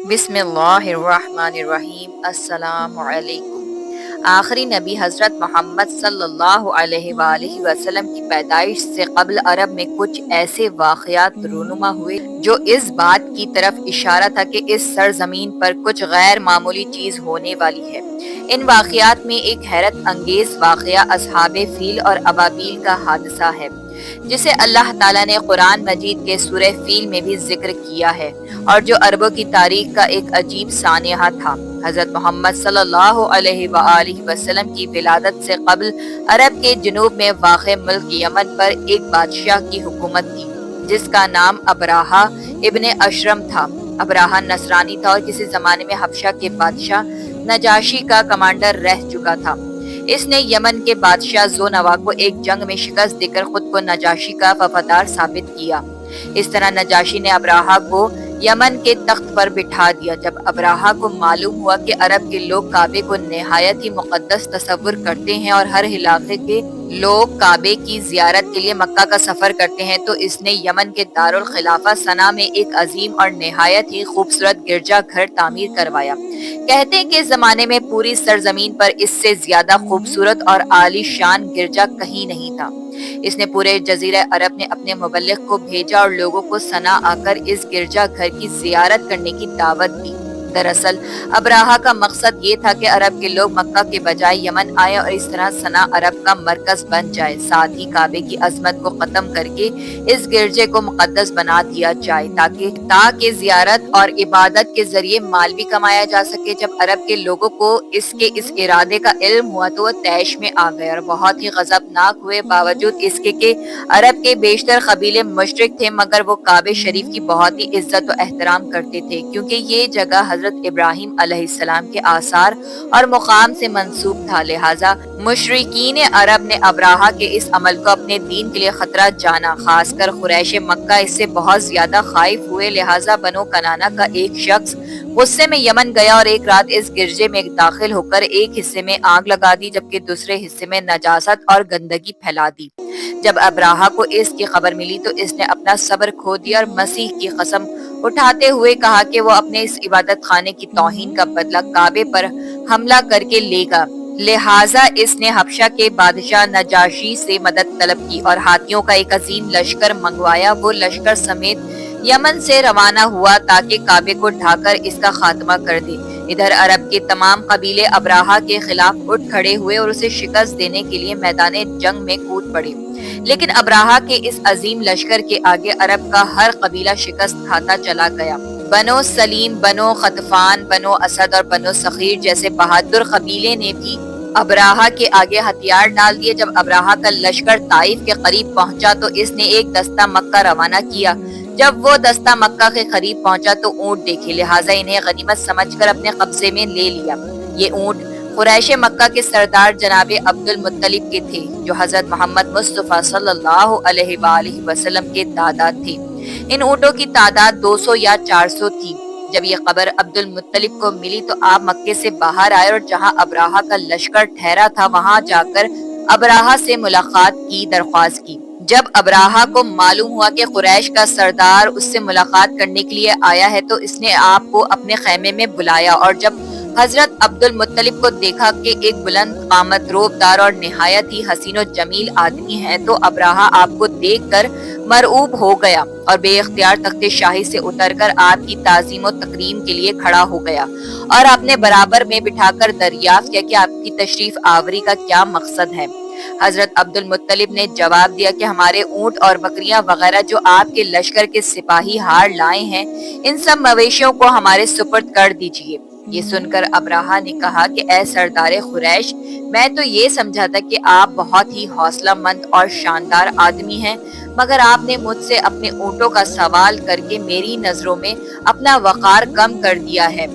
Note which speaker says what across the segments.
Speaker 1: بسم اللہ الرحمن الرحیم۔ السلام علیکم۔ آخری نبی حضرت محمد صلی اللہ علیہ وآلہ وسلم کی پیدائش سے قبل عرب میں کچھ ایسے واقعات رونما ہوئے جو اس بات کی طرف اشارہ تھا کہ اس سرزمین پر کچھ غیر معمولی چیز ہونے والی ہے۔ ان واقعات میں ایک حیرت انگیز واقعہ اصحاب فیل اور ابابیل کا حادثہ ہے، جسے اللہ تعالیٰ نے قرآن مجید کے سورہ فیل میں بھی ذکر کیا ہے، اور جو عربوں کی تاریخ کا ایک عجیب سانحہ تھا۔ حضرت محمد صلی اللہ علیہ وآلہ وسلم کی ولادت سے قبل عرب کے جنوب میں واقع ملک یمن پر ایک بادشاہ کی حکومت تھی، جس کا نام ابراہہ ابن اشرم تھا۔ ابراہہ نصرانی تھا اور کسی زمانے میں حبشہ کے بادشاہ نجاشی کا کمانڈر رہ چکا تھا۔ اس نے یمن کے بادشاہ ذونوا کو ایک جنگ میں شکست دے کر خود کو نجاشی کا وفادار ثابت کیا۔ اس طرح نجاشی نے ابراہہ کو یمن کے تخت پر بٹھا دیا۔ جب ابراہہ کو معلوم ہوا کہ عرب کے لوگ کعبے کو نہایت ہی مقدس تصور کرتے ہیں اور ہر علاقے کے لوگ کعبے کی زیارت کے لیے مکہ کا سفر کرتے ہیں، تو اس نے یمن کے دارالخلافہ صنعا میں ایک عظیم اور نہایت ہی خوبصورت گرجا گھر تعمیر کروایا۔ کہتے ہیں کہ اس زمانے میں پوری سرزمین پر اس سے زیادہ خوبصورت اور عالی شان گرجا کہیں نہیں تھا۔ اس نے پورے جزیرہ عرب میں اپنے مبلغ کو بھیجا اور لوگوں کو صنعا آ کر اس گرجا گھر کی زیارت کرنے کی دعوت دی۔ دراصل ابراہہ کا مقصد یہ تھا کہ عرب کے لوگ مکہ کے بجائے یمن آئے اور اس طرح صنعا عرب کا مرکز بن جائے۔ ساتھ ہی کعبے کی عظمت کو ختم کر کے اس گرجے کو مقدس بنا دیا جائے تاکہ زیارت اور عبادت کے ذریعے مال بھی کمایا جا سکے۔ جب عرب کے لوگوں کو اس ارادے کا علم ہوا تو وہ طیش میں آ گئے اور بہت ہی غضبناک ہوئے، باوجود اس کے کہ عرب کے بیشتر قبیلے مشرک تھے، مگر وہ کعبے شریف کی بہت ہی عزت و احترام کرتے تھے، کیونکہ یہ جگہ حضرت ابراہیم علیہ السلام کے آثار اور مقام سے منسوب تھا۔ لہٰذا مشرکین عرب نے ابراہہ کے اس عمل کو اپنے دین کے لیے خطرہ جانا۔ خاص کر قریش مکہ اس سے بہت زیادہ خائف ہوئے، لہٰذا بنو کنانہ کا ایک شخص غصے میں یمن گیا اور ایک رات اس گرجے میں داخل ہو کر ایک حصے میں آگ لگا دی، جبکہ دوسرے حصے میں نجاست اور گندگی پھیلا دی۔ جب ابراہہ کو اس کی خبر ملی تو اس نے اپنا صبر کھو دیا اور مسیح کی قسم اٹھاتے ہوئے کہا کہ وہ اپنے اس عبادت خانے کی توہین کا بدلہ کعبے پر حملہ کر کے لے گا۔ لہٰذا اس نے حبشہ کے بادشاہ نجاشی سے مدد طلب کی اور ہاتھیوں کا ایک عظیم لشکر منگوایا۔ وہ لشکر سمیت یمن سے روانہ ہوا تاکہ کعبے کو ڈھا کر اس کا خاتمہ کر دے۔ ادھر عرب کے تمام قبیلے ابراہہ کے خلاف اٹھ کھڑے ہوئے اور اسے شکست دینے کے لیے میدان جنگ میں کود پڑے، لیکن ابراہہ کے اس عظیم لشکر کے آگے عرب کا ہر قبیلہ شکست کھاتا چلا گیا۔ بنو سلیم، بنو خطفان، بنو اسد اور بنو سخیر جیسے بہادر قبیلے نے بھی ابراہہ کے آگے ہتھیار ڈال دیے۔ جب ابراہہ کا لشکر طائف کے قریب پہنچا تو اس نے ایک دستہ مکہ روانہ کیا۔ جب وہ دستہ مکہ کے قریب پہنچا تو اونٹ دیکھے، لہٰذا انہیں غنیمت سمجھ کر اپنے قبضے میں لے لیا۔ یہ اونٹ قریش مکہ کے سردار جناب عبد المطلب کے تھے، جو حضرت محمد مصطفیٰ صلی اللہ علیہ وآلہ وسلم کے دادا تھے۔ ان اونٹوں کی تعداد 200 یا 400 تھی۔ جب یہ خبر عبد المطلب کو ملی تو آپ مکے سے باہر آئے اور جہاں ابراہہ کا لشکر ٹھہرا تھا وہاں جا کر ابراہہ سے ملاقات کی درخواست کی۔ جب ابراہہ کو معلوم ہوا کہ قریش کا سردار اس سے ملاقات کرنے کے لیے آیا ہے تو اس نے آپ کو اپنے خیمے میں بلایا، اور جب حضرت عبد المطلب کو دیکھا کہ ایک بلند قامت، روبدار اور نہایت ہی حسین و جمیل آدمی ہے، تو ابراہہ آپ کو دیکھ کر مرعوب ہو گیا اور بے اختیار تخت شاہی سے اتر کر آپ کی تعظیم و تکریم کے لیے کھڑا ہو گیا اور اپنے برابر میں بٹھا کر دریافت کیا کہ آپ کی تشریف آوری کا کیا مقصد ہے۔ حضرت عبد المطلب نے جواب دیا کہ ہمارے اونٹ اور بکریاں وغیرہ جو آپ کے لشکر کے سپاہی ہار لائے ہیں، ان سب مویشیوں کو ہمارے سپرد کر دیجیے۔ یہ سن کر ابراہہ نے کہا کہ اے سردار قریش، میں تو یہ سمجھا تھا کہ آپ بہت ہی حوصلہ مند اور شاندار آدمی ہیں، مگر آپ نے مجھ سے اپنے اونٹوں کا سوال کر کے میری نظروں میں اپنا وقار کم کر دیا ہے۔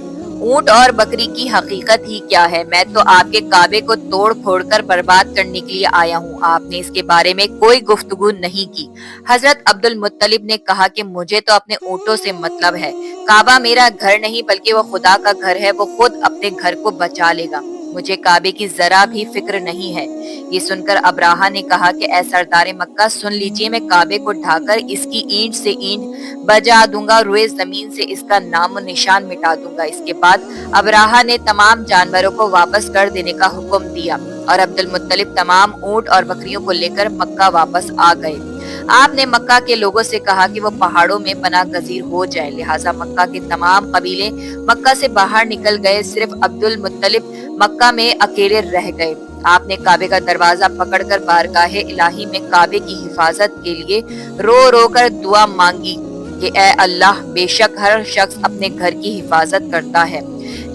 Speaker 1: اونٹ اور بکری کی حقیقت ہی کیا ہے؟ میں تو آپ کے کعبے کو توڑ پھوڑ کر برباد کرنے کے لیے آیا ہوں۔ آپ نے اس کے بارے میں کوئی گفتگو نہیں کی۔ حضرت عبد المطلب نے کہا کہ مجھے تو اپنے اونٹوں سے مطلب ہے، کعبہ میرا گھر نہیں بلکہ وہ خدا کا گھر ہے، وہ خود اپنے گھر کو بچا لے گا۔ مجھے کعبے کی ذرا بھی فکر نہیں ہے۔ یہ سن کر ابراہہ نے کہا کہ اے سردار مکہ، سن لیجئے، میں کعبے کو ڈھا کر اس کی اینٹ سے اینٹ بجا دوں گا، روئے زمین سے اس کا نام و نشان مٹا دوں گا۔ اس کے بعد ابراہہ نے تمام جانوروں کو واپس کر دینے کا حکم دیا اور عبد المطلب تمام اونٹ اور بکریوں کو لے کر مکہ واپس آ گئے۔ آپ نے مکہ کے لوگوں سے کہا کہ وہ پہاڑوں میں پناہ گزیر ہو جائیں، لہٰذا مکہ کے تمام قبیلے مکہ سے باہر نکل گئے، صرف عبد المطلب مکہ میں اکیلے رہ گئے۔ آپ نے کعبے کا دروازہ پکڑ کر بارگاہ الہی میں کعبے کی حفاظت کے لیے رو رو کر دعا مانگی کہ اے اللہ، بے شک ہر شخص اپنے گھر کی حفاظت کرتا ہے،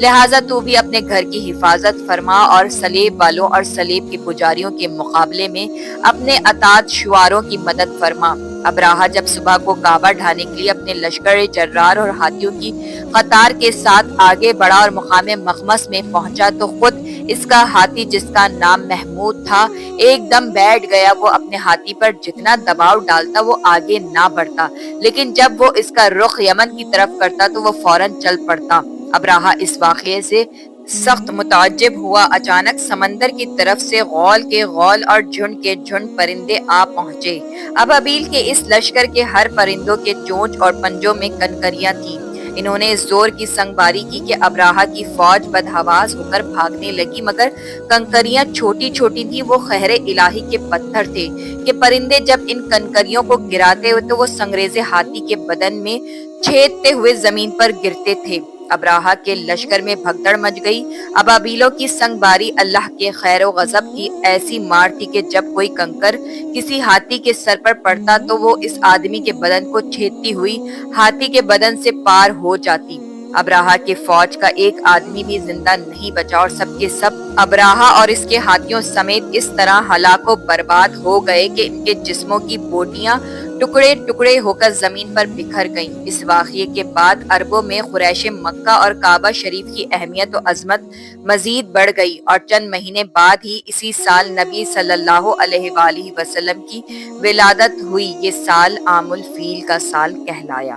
Speaker 1: لہٰذا تو بھی اپنے گھر کی حفاظت فرما اور صلیب والوں اور صلیب کے پجاریوں کے مقابلے میں اپنے اطاعت شواروں کی مدد فرما۔ ابراہہ جب صبح کو کعبہ ڈھانے کے لیے اپنے لشکر جرار اور ہاتھیوں کی قطار کے ساتھ آگے بڑھا اور مقام مخمس میں پہنچا تو خود اس کا ہاتھی، جس کا نام محمود تھا، ایک دم بیٹھ گیا۔ وہ اپنے ہاتھی پر جتنا دباؤ ڈالتا وہ آگے نہ بڑھتا، لیکن جب وہ اس کا رخ یمن کی طرف کرتا تو وہ فوراً چل پڑتا۔ ابراہہ اس واقعے سے سخت متعجب ہوا۔ اچانک سمندر کی طرف سے غول کے غول اور جھنڈ کے جھنڈ پرندے آ پہنچے۔ ابابیل کے اس لشکر کے ہر پرندوں کے چونچ اور پنجوں میں کنکریاں تھیں۔ انہوں نے اس زور کی سنگباری کی کہ ابراہہ کی فوج بدحواس ہو کر بھاگنے لگی، مگر کنکریاں چھوٹی چھوٹی تھیں، وہ خہر الہی کے پتھر تھے کہ پرندے جب ان کنکریوں کو گراتے تو وہ سنگریزے ہاتھی کے بدن میں چھیدتے ہوئے زمین پر گرتے تھے۔ ابراہہ کے لشکر میں بھگدڑ مچ گئی۔ ابابیلوں کی سنگباری اللہ کے خیر و غضب کی ایسی مار تھی کہ جب کوئی کنکر کسی ہاتھی کے سر پر پڑتا تو وہ اس آدمی کے بدن کو چھیدتی ہوئی ہاتھی کے بدن سے پار ہو جاتی۔ ابراہہ کے فوج کا ایک آدمی بھی زندہ نہیں بچا اور سب کے سب ابراہہ اور اس کے ہاتھیوں سمیت اس طرح ہلاک و برباد ہو گئے کہ ان کے جسموں کی بوٹیاں ٹکڑے ٹکڑے ہو کر زمین پر بکھر گئیں۔ اس واقعے کے بعد عربوں میں قریش مکہ اور کعبہ شریف کی اہمیت و عظمت مزید بڑھ گئی اور چند مہینے بعد ہی اسی سال نبی صلی اللہ علیہ وآلہ وسلم کی ولادت ہوئی۔ یہ سال عام الفیل کا سال کہلایا۔